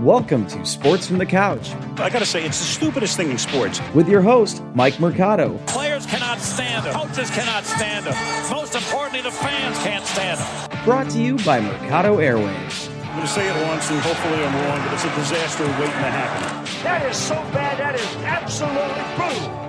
Welcome to Sports from the Couch. I gotta say, it's the stupidest thing in sports. With your host, Mike Mercado. Players cannot stand him. Coaches cannot stand him. Most importantly, the fans can't stand him. Brought to you by Mercado Airwaves. I'm gonna say it once, and hopefully I'm wrong, but it's a disaster waiting to happen. That is so bad, that is absolutely brutal.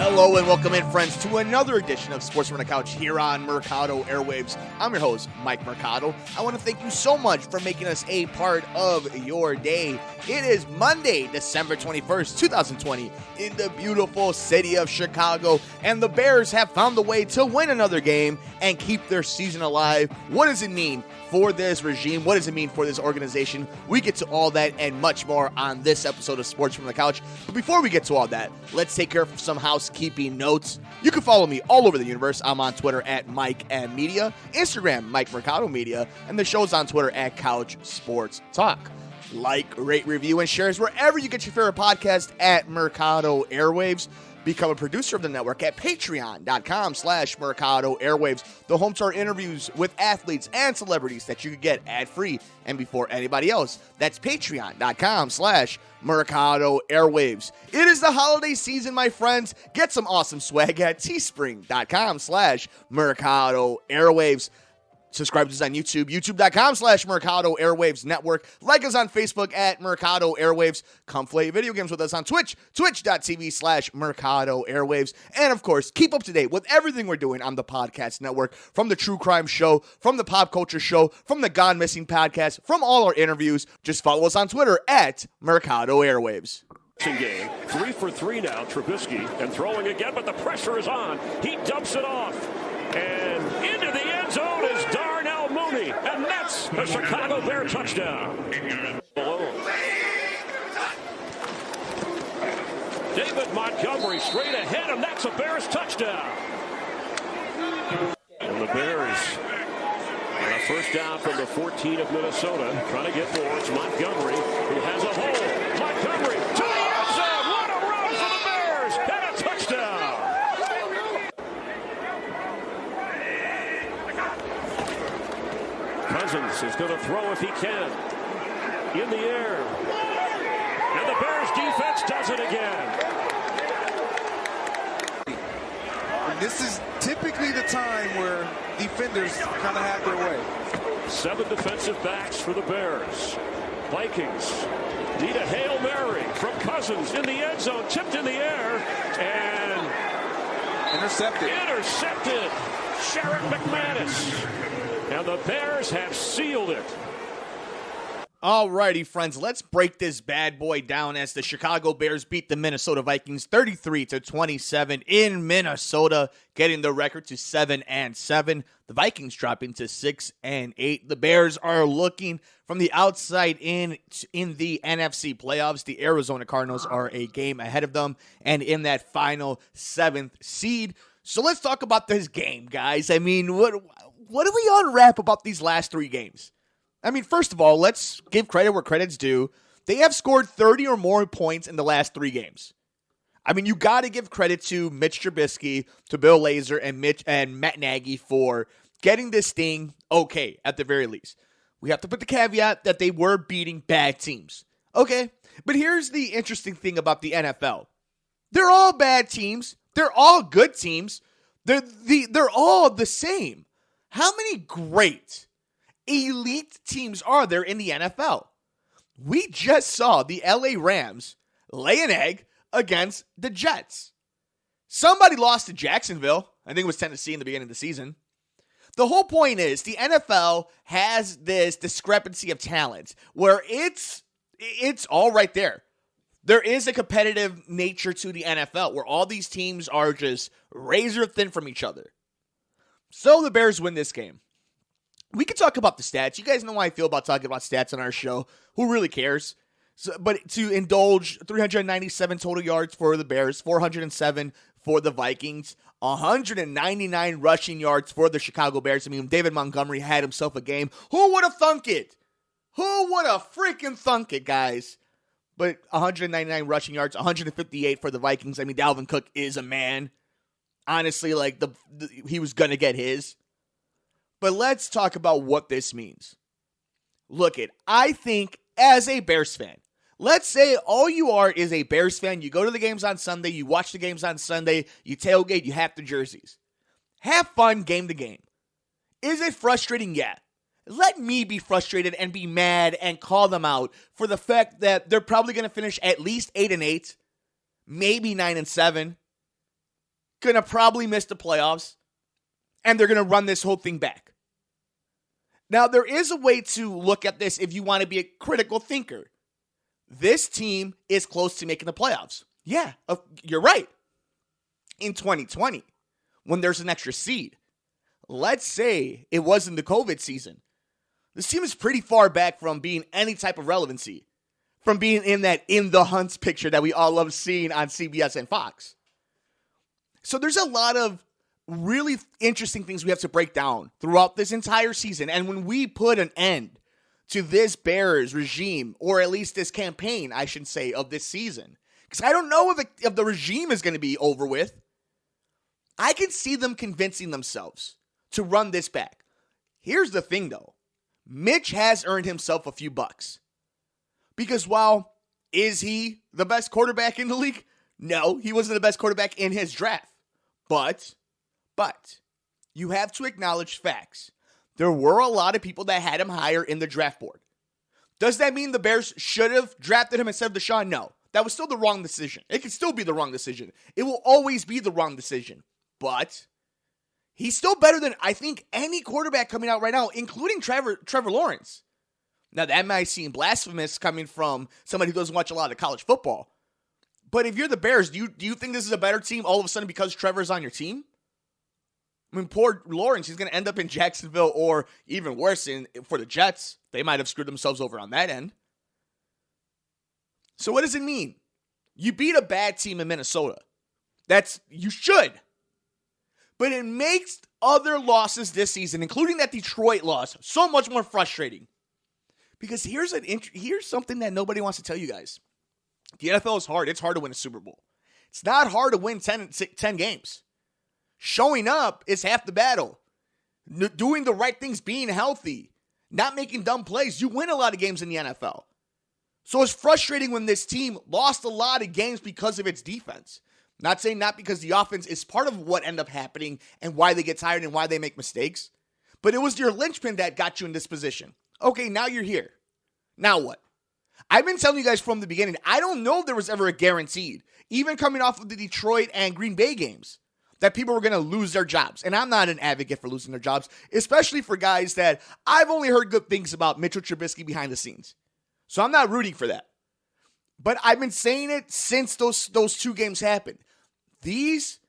Hello and welcome in, friends, to another edition of Sports from the Couch here on Mercado Airwaves. I'm your host, Mike Mercado. I want to thank you so much for making us a part of your day. It is Monday, December 21st, 2020, in the beautiful city of Chicago, and the Bears have found a way to win another game and keep their season alive. What does it mean for this regime? What does it mean for this organization? We get to all that and much more on this episode of Sports from the Couch. But before we get to all that, let's take care of some housekeeping notes. You can follow me all over the universe. I'm on Twitter at Mike M Media, Instagram Mike Mercado Media, and the show's on Twitter at Couch Sports Talk. Like, rate, review, and shares wherever you get your favorite podcast at Mercado Airwaves. Become a producer of the network at patreon.com/Mercado Airwaves, the home to our interviews with athletes and celebrities that you can get ad-free and before anybody else. That's patreon.com/Mercado Airwaves. It is the holiday season, my friends. Get some awesome swag at teespring.com/Mercado Airwaves. Subscribe to us on YouTube, youtube.com/Mercado Airwaves Network. Like us on Facebook at Mercado Airwaves. Come play video games with us on Twitch, twitch.tv/Mercado Airwaves. And of course, keep up to date with everything we're doing on the podcast network, from the True Crime Show, from the Pop Culture Show, from the Gone Missing podcast, from all our interviews. Just follow us on Twitter at Mercado Airwaves. Game 3 for 3 now, Trubisky, and throwing again, but the pressure is on. He dumps it off, and into the end zone is Darnell Mooney, and that's a Chicago Bear touchdown. David Montgomery straight ahead, and that's a Bears touchdown. And the Bears on a first down from the 14 of Minnesota, trying to get more. It's Montgomery who has a hole. Montgomery to the end zone. What a run for the Bears, and a touchdown. Cousins is going to throw if he can. In the air. And the Bears defense does it again. And this is typically the time where defenders kind of have their way. 7 defensive backs for the Bears. Vikings need a Hail Mary from Cousins in the end zone. Tipped in the air. And intercepted. Sherrick McManus. And the Bears have sealed it. Alrighty, friends, let's break this bad boy down as the Chicago Bears beat the Minnesota Vikings 33-27 in Minnesota, getting the record to 7-7. The Vikings dropping to 6-8. The Bears are looking from the outside in the NFC playoffs. The Arizona Cardinals are a game ahead of them and in that final 7th seed. So let's talk about this game, guys. I mean, what do we unwrap about these last 3 games? I mean, first of all, let's give credit where credit's due. They have scored 30 or more points in the last 3 games. I mean, you got to give credit to Mitch Trubisky, to Bill Lazor, and Matt Nagy for getting this thing okay, at the very least. We have to put the caveat that they were beating bad teams. Okay, but here's the interesting thing about the NFL. They're all bad teams. They're all good teams. They're all the same. How many great elite teams are there in the NFL? We just saw the LA Rams lay an egg against the Jets. Somebody lost to Jacksonville. I think it was Tennessee in the beginning of the season. The whole point is the NFL has this discrepancy of talent where it's all right there. There is a competitive nature to the NFL where all these teams are just razor thin from each other. So the Bears win this game. We can talk about the stats. You guys know how I feel about talking about stats on our show. Who really cares? But to indulge, 397 total yards for the Bears, 407 for the Vikings, 199 rushing yards for the Chicago Bears. I mean, David Montgomery had himself a game. Who would have thunk it? Who would have freaking thunk it, guys? But 199 rushing yards, 158 for the Vikings. I mean, Dalvin Cook is a man. Honestly, like he was going to get his. But let's talk about what this means. Look, I think as a Bears fan, let's say all you are is a Bears fan. You go to the games on Sunday, you watch the games on Sunday, you tailgate, you have the jerseys. Have fun game to game. Is it frustrating? Yeah. Let me be frustrated and be mad and call them out for the fact that they're probably going to finish at least 8-8, maybe 9-7. Going to probably miss the playoffs, and they're going to run this whole thing back. Now, there is a way to look at this if you want to be a critical thinker. This team is close to making the playoffs. Yeah, you're right. In 2020, when there's an extra seed, let's say it wasn't the COVID season. This team is pretty far back from being any type of relevancy, from being in that in the hunts picture that we all love seeing on CBS and Fox. So there's a lot of really interesting things we have to break down throughout this entire season. And when we put an end to this Bears regime, or at least this campaign, I should say, of this season, because I don't know if the regime is going to be over with, I can see them convincing themselves to run this back. Here's the thing, though. Mitch has earned himself a few bucks. Because while, is he the best quarterback in the league? No, he wasn't the best quarterback in his draft. But, you have to acknowledge facts. There were a lot of people that had him higher in the draft board. Does that mean the Bears should have drafted him instead of Deshaun? No. That was still the wrong decision. It could still be the wrong decision. It will always be the wrong decision. But he's still better than, I think, any quarterback coming out right now, including Trevor Lawrence. Now, that might seem blasphemous coming from somebody who doesn't watch a lot of college football. But if you're the Bears, do you think this is a better team all of a sudden because Trevor's on your team? I mean, poor Lawrence, he's going to end up in Jacksonville, or even worse, for the Jets. They might have screwed themselves over on that end. So what does it mean? You beat a bad team in Minnesota. You should. But it makes other losses this season, including that Detroit loss, so much more frustrating. Because here's something that nobody wants to tell you guys. The NFL is hard. It's hard to win a Super Bowl. It's not hard to win 10 games. Showing up is half the battle. Doing the right things, being healthy, not making dumb plays. You win a lot of games in the NFL. So it's frustrating when this team lost a lot of games because of its defense. Not saying not because the offense is part of what ended up happening and why they get tired and why they make mistakes. But it was your linchpin that got you in this position. Okay, now you're here. Now what? I've been telling you guys from the beginning, I don't know if there was ever a guaranteed, even coming off of the Detroit and Green Bay games, that people were going to lose their jobs. And I'm not an advocate for losing their jobs, especially for guys that I've only heard good things about Mitchell Trubisky behind the scenes. So I'm not rooting for that. But I've been saying it since those two games happened. These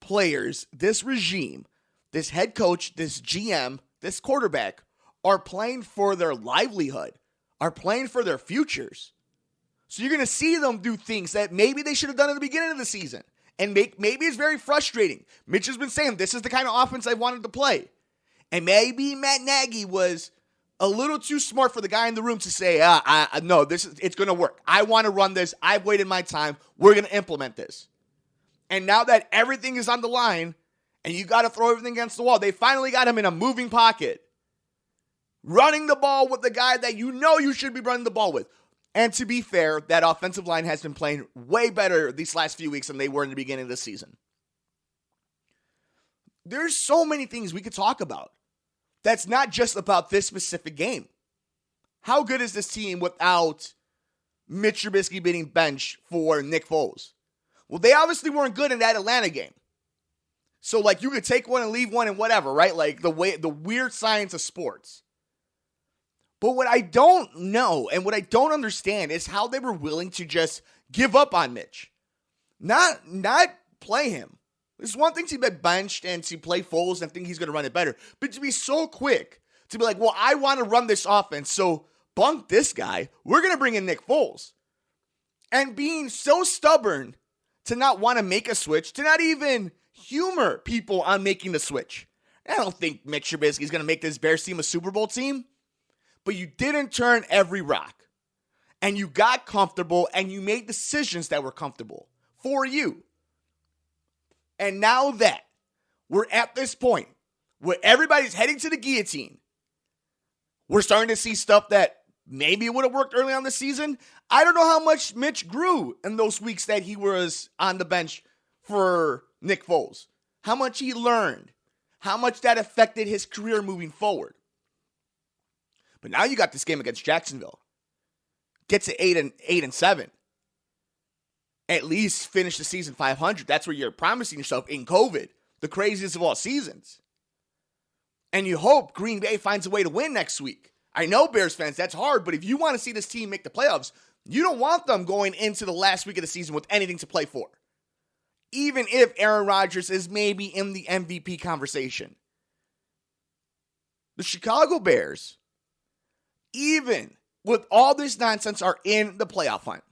players, this regime, this head coach, this GM, this quarterback are playing for their livelihood, are playing for their futures. So you're going to see them do things that maybe they should have done at the beginning of the season. And maybe it's very frustrating. Mitch has been saying, this is the kind of offense I wanted to play. And maybe Matt Nagy was a little too smart for the guy in the room to say, no, it's going to work. I want to run this. I've waited my time. We're going to implement this. And now that everything is on the line and you got to throw everything against the wall, they finally got him in a moving pocket, running the ball with the guy that you know you should be running the ball with. And to be fair, that offensive line has been playing way better these last few weeks than they were in the beginning of the season. There's so many things we could talk about. That's not just about this specific game. How good is this team without Mitch Trubisky being benched for Nick Foles? Well, they obviously weren't good in that Atlanta game. So, you could take one and leave one and whatever, right? The weird science of sports. But what I don't know and what I don't understand is how they were willing to just give up on Mitch. Not play him. It's one thing to be benched and to play Foles and think he's going to run it better. But to be so quick to be like, well, I want to run this offense, so bunk this guy. We're going to bring in Nick Foles. And being so stubborn to not want to make a switch, to not even humor people on making the switch. I don't think Mitch Trubisky is going to make this Bears team a Super Bowl team. But you didn't turn every rock. And you got comfortable and you made decisions that were comfortable for you. And now that we're at this point where everybody's heading to the guillotine, we're starting to see stuff that maybe it would have worked early on the season. I don't know how much Mitch grew in those weeks that he was on the bench for Nick Foles. How much he learned. How much that affected his career moving forward. But now you got this game against Jacksonville. Get to 8-7. At least finish the season 500. That's where you're promising yourself in COVID. The craziest of all seasons. And you hope Green Bay finds a way to win next week. I know, Bears fans, that's hard, but if you want to see this team make the playoffs, you don't want them going into the last week of the season with anything to play for. Even if Aaron Rodgers is maybe in the MVP conversation. The Chicago Bears, even with all this nonsense, are in the playoff hunt.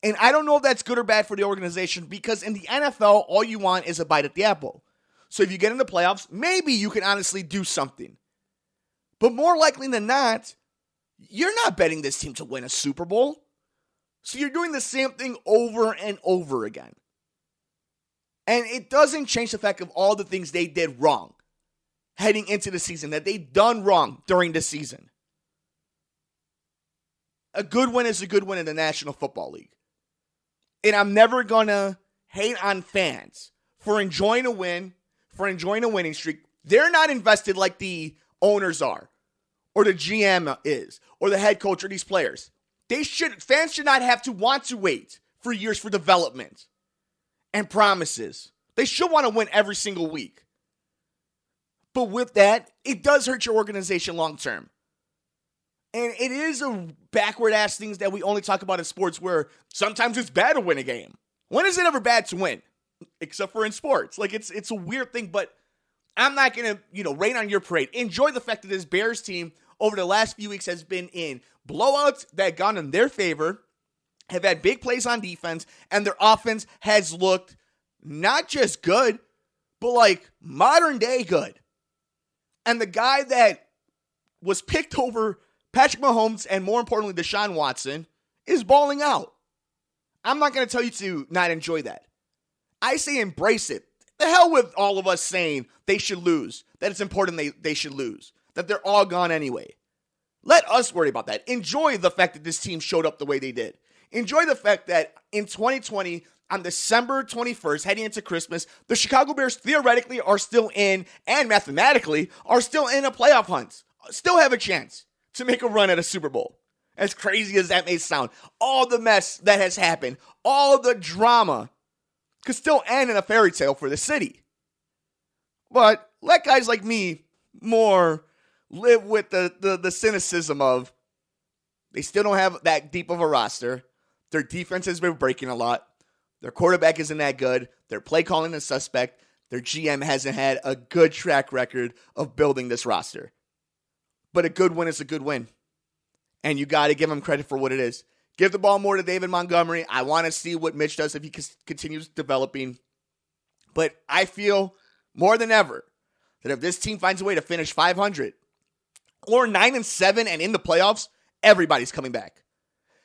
And I don't know if that's good or bad for the organization, because in the NFL, all you want is a bite at the apple. So if you get in the playoffs, maybe you can honestly do something. But more likely than not, you're not betting this team to win a Super Bowl. So you're doing the same thing over and over again. And it doesn't change the fact of all the things they did wrong heading into the season, that they've done wrong during the season. A good win is a good win in the National Football League. And I'm never going to hate on fans for enjoying a win, for enjoying a winning streak. They're not invested like the owners are, or the GM is, or the head coach, or these players. Fans should not have to want to wait for years for development and promises. They should want to win every single week. But with that, it does hurt your organization long term. And it is a backward-ass things that we only talk about in sports, where sometimes it's bad to win a game. When is it ever bad to win? Except for in sports. Like, it's a weird thing, but I'm not going to, rain on your parade. Enjoy the fact that this Bears team over the last few weeks has been in blowouts that have gone in their favor, have had big plays on defense, and their offense has looked not just good, but like modern-day good. And the guy that was picked over Patrick Mahomes and, more importantly, Deshaun Watson is balling out. I'm not going to tell you to not enjoy that. I say embrace it. The hell with all of us saying they should lose, that it's important they should lose, that they're all gone anyway. Let us worry about that. Enjoy the fact that this team showed up the way they did. Enjoy the fact that in 2020, on December 21st, heading into Christmas, the Chicago Bears theoretically are still in, and mathematically, are still in a playoff hunt. Still have a chance to make a run at a Super Bowl. As crazy as that may sound, all the mess that has happened, all the drama could still end in a fairy tale for the city. But let guys like me more live with the cynicism of they still don't have that deep of a roster. Their defense has been breaking a lot. Their quarterback isn't that good. Their play calling is suspect. Their GM hasn't had a good track record of building this roster. But a good win is a good win. And you got to give him credit for what it is. Give the ball more to David Montgomery. I want to see what Mitch does if he continues developing. But I feel more than ever that if this team finds a way to finish 500 or 9-7 and in the playoffs, everybody's coming back.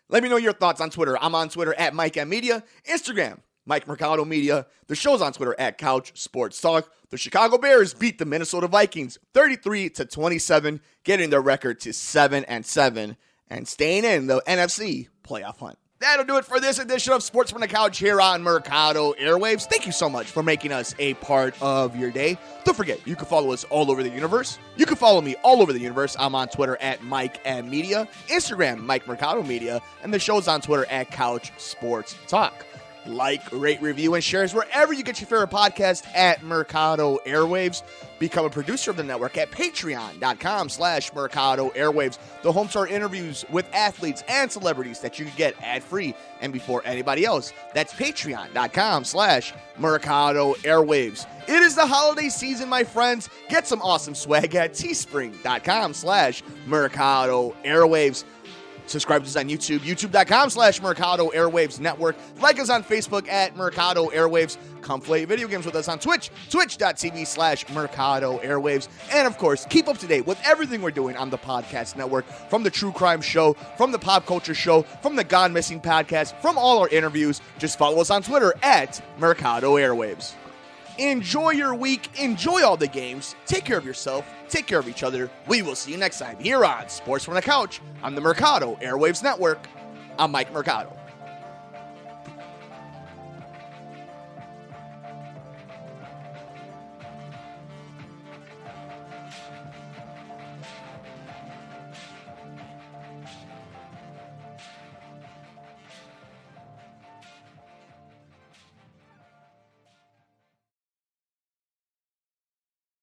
Let me know your thoughts on Twitter. I'm on Twitter at Mike M Media. Instagram, Mike Mercado Media. The show's on Twitter at Couch Sports Talk. The Chicago Bears beat the Minnesota Vikings 33-27, getting their record to 7-7 and staying in the NFC playoff hunt. That'll do it for this edition of Sports from the Couch here on Mercado Airwaves. Thank you so much for making us a part of your day. Don't forget, you can follow us all over the universe. You can follow me all over the universe. I'm on Twitter at Mike M Media, Instagram, Mike Mercado Media, and the show's on Twitter at Couch Sports Talk. Like, rate, review, and shares wherever you get your favorite podcast at Mercado Airwaves. Become a producer of the network at patreon.com/Mercado Airwaves. The home to our interviews with athletes and celebrities that you can get ad-free and before anybody else. That's patreon.com/Mercado Airwaves. It is the holiday season, my friends. Get some awesome swag at teespring.com/Mercado Airwaves. Subscribe to us on YouTube, youtube.com/Mercado Airwaves Network. Like us on Facebook at Mercado Airwaves. Come play video games with us on Twitch, twitch.tv/Mercado Airwaves. And of course, keep up to date with everything we're doing on the podcast network, from the True Crime Show, from the Pop Culture Show, from the Gone Missing podcast, from all our interviews. Just follow us on Twitter at Mercado Airwaves. Enjoy your week. Enjoy all the games. Take care of yourself. Take care of each other. We will see you next time here on Sports from the Couch on the Mercado Airwaves Network. I'm Mike Mercado.